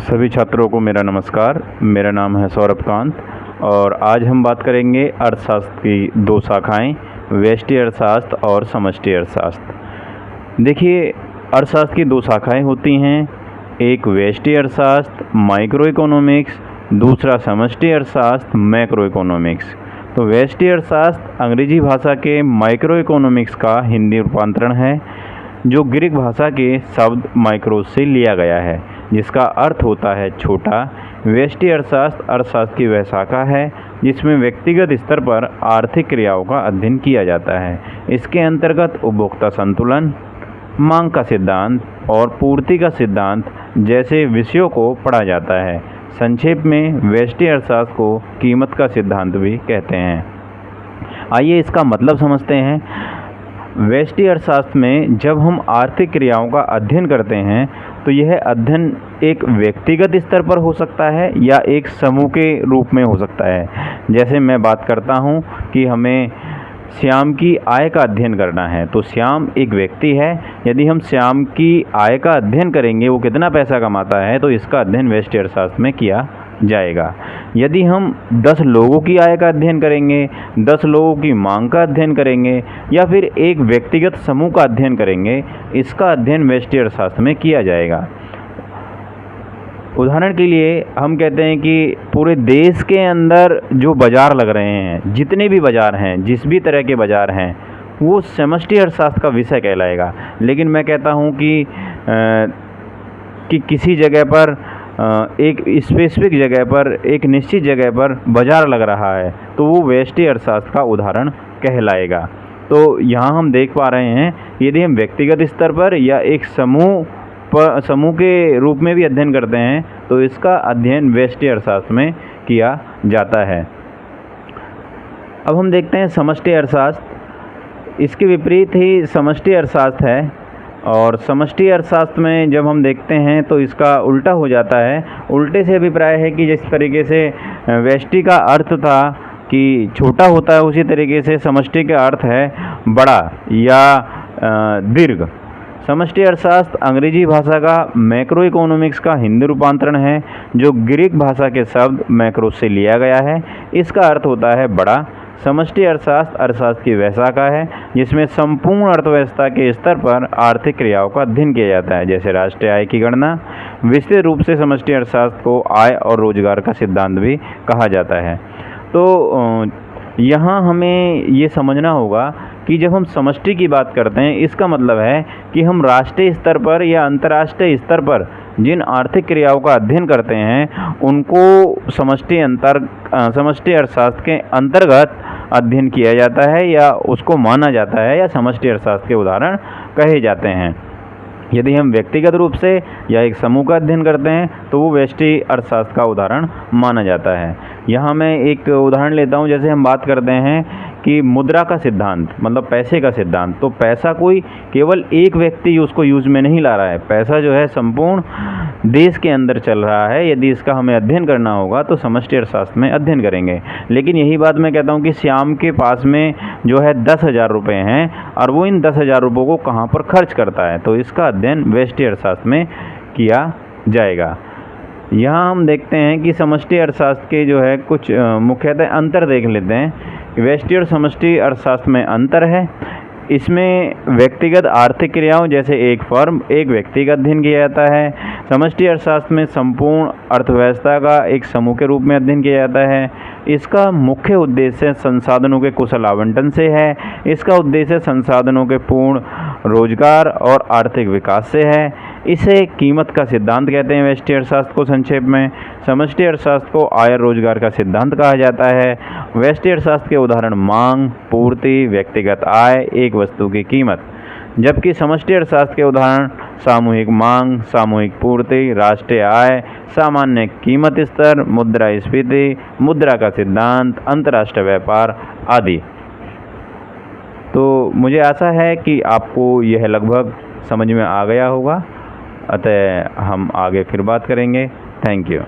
सभी छात्रों को मेरा नमस्कार। मेरा नाम है सौरभ कांत और आज हम बात करेंगे अर्थशास्त्र की दो शाखाएं, व्यष्टि अर्थशास्त्र और समष्टि अर्थशास्त्र। देखिए, अर्थशास्त्र की दो शाखाएं होती हैं, एक व्यष्टि अर्थशास्त्र माइक्रो इकोनॉमिक्स, दूसरा समष्टि अर्थशास्त्र मैक्रो इकोनॉमिक्स। तो व्यष्टि अर्थशास्त्र अंग्रेजी भाषा के माइक्रो इकोनॉमिक्स का हिंदी रूपांतरण है, जो ग्रीक भाषा के शब्द माइक्रो से लिया गया है, जिसका अर्थ होता है छोटा। व्यष्टि अर्थशास्त्र अर्थशास्त्र की वह शाखा है जिसमें व्यक्तिगत स्तर पर आर्थिक क्रियाओं का अध्ययन किया जाता है। इसके अंतर्गत उपभोक्ता संतुलन, मांग का सिद्धांत और पूर्ति का सिद्धांत जैसे विषयों को पढ़ा जाता है। संक्षेप में व्यष्टि अर्थशास्त्र को कीमत का सिद्धांत भी कहते हैं। आइए इसका मतलब समझते हैं। व्यष्टि अर्थशास्त्र में जब हम आर्थिक क्रियाओं का अध्ययन करते हैं तो यह अध्ययन एक व्यक्तिगत स्तर पर हो सकता है या एक समूह के रूप में हो सकता है। जैसे मैं बात करता हूँ कि हमें श्याम की आय का अध्ययन करना है, तो श्याम एक व्यक्ति है। यदि हम श्याम की आय का अध्ययन करेंगे, वो कितना पैसा कमाता है, तो इसका अध्ययन व्यष्टि अर्थशास्त्र में किया जाएगा। यदि हम 10 लोगों की आय का अध्ययन करेंगे, 10 लोगों की मांग का अध्ययन करेंगे या फिर एक व्यक्तिगत समूह का अध्ययन करेंगे, इसका अध्ययन व्यष्टि अर्थशास्त्र में किया जाएगा। उदाहरण के लिए हम कहते हैं कि पूरे देश के अंदर जो बाज़ार लग रहे हैं, जितने भी बाज़ार हैं, जिस भी तरह के बाज़ार हैं, वो समष्टि अर्थशास्त्र का विषय कहलाएगा। लेकिन मैं कहता हूँ कि किसी जगह पर एक स्पेसिफिक जगह पर, एक निश्चित जगह पर बाज़ार लग रहा है, तो वो व्यष्टि अर्थशास्त्र का उदाहरण कहलाएगा। तो यहाँ हम देख पा रहे हैं, यदि हम व्यक्तिगत स्तर पर या एक समूह के रूप में भी अध्ययन करते हैं, तो इसका अध्ययन व्यष्टि अर्थशास्त्र में किया जाता है। अब हम देखते हैं समष्टि अर्थशास्त्र। इसके विपरीत ही समष्टि अर्थशास्त्र है, और समष्टि अर्थशास्त्र में जब हम देखते हैं तो इसका उल्टा हो जाता है। उल्टे से अभिप्राय है कि जिस तरीके से व्यष्टि का अर्थ था कि छोटा होता है, उसी तरीके से समष्टि का अर्थ है बड़ा या दीर्घ। समष्टि अर्थशास्त्र अंग्रेजी भाषा का मैक्रो इकोनॉमिक्स का हिंदी रूपांतरण है, जो ग्रीक भाषा के शब्द मैक्रो से लिया गया है। इसका अर्थ होता है बड़ा। समष्टि अर्थशास्त्र अर्थशास्त्र की वह शाखा है जिसमें संपूर्ण अर्थव्यवस्था के स्तर पर आर्थिक क्रियाओं का अध्ययन किया जाता है, जैसे राष्ट्रीय आय की गणना। विस्तृत रूप से समष्टि अर्थशास्त्र को आय और रोजगार का सिद्धांत भी कहा जाता है। तो यहाँ हमें ये समझना होगा कि जब हम समष्टि की बात करते हैं, इसका मतलब है कि हम राष्ट्रीय स्तर पर या अंतर्राष्ट्रीय स्तर पर जिन आर्थिक क्रियाओं का अध्ययन करते हैं, उनको समष्टि अर्थशास्त्र के अंतर्गत अध्ययन किया जाता है या उसको माना जाता है या समष्टि अर्थशास्त्र के उदाहरण कहे जाते हैं। यदि हम व्यक्तिगत रूप से या एक समूह का अध्ययन करते हैं, तो वो व्यष्टि अर्थशास्त्र का उदाहरण माना जाता है। यहाँ मैं एक उदाहरण लेता हूँ। जैसे हम बात करते हैं कि मुद्रा का सिद्धांत, मतलब पैसे का सिद्धांत, तो पैसा कोई केवल एक व्यक्ति उसको यूज में नहीं ला रहा है। पैसा जो है संपूर्ण देश के अंदर चल रहा है। यदि इसका हमें अध्ययन करना होगा तो समष्टि अर्थशास्त्र में अध्ययन करेंगे। लेकिन यही बात मैं कहता हूँ कि श्याम के पास में जो है 10,000 रुपये हैं और वो इन 10,000 रुपयों को कहाँ पर खर्च करता है, तो इसका अध्ययन व्यष्टि अर्थशास्त्र में किया जाएगा। यहाँ हम देखते हैं कि समष्टि अर्थशास्त्र के जो है कुछ मुख्यतः अंतर देख लेते हैं। व्यष्टि और समष्टि अर्थशास्त्र में अंतर है। इसमें व्यक्तिगत आर्थिक क्रियाओं जैसे एक फर्म, एक व्यक्ति का अध्ययन किया जाता है। समष्टि अर्थशास्त्र में संपूर्ण अर्थव्यवस्था का एक समूह के रूप में अध्ययन किया जाता है। इसका मुख्य उद्देश्य संसाधनों के कुशल आवंटन से है। इसका उद्देश्य संसाधनों के पूर्ण रोजगार और आर्थिक विकास से है। इसे कीमत का सिद्धांत कहते हैं व्यष्टि अर्थशास्त्र को संक्षेप में। समष्टि अर्थशास्त्र को आय और रोजगार का सिद्धांत कहा जाता है। व्यष्टि अर्थशास्त्र के उदाहरण मांग, पूर्ति, व्यक्तिगत आय, एक वस्तु की कीमत, जबकि समष्टि अर्थशास्त्र के उदाहरण सामूहिक मांग, सामूहिक पूर्ति, राष्ट्रीय आय, सामान्य कीमत स्तर, मुद्रास्फीति, मुद्रा का सिद्धांत, अंतर्राष्ट्रीय व्यापार आदि। तो मुझे आशा है कि आपको यह लगभग समझ में आ गया होगा। अतः हम आगे फिर बात करेंगे। Thank you.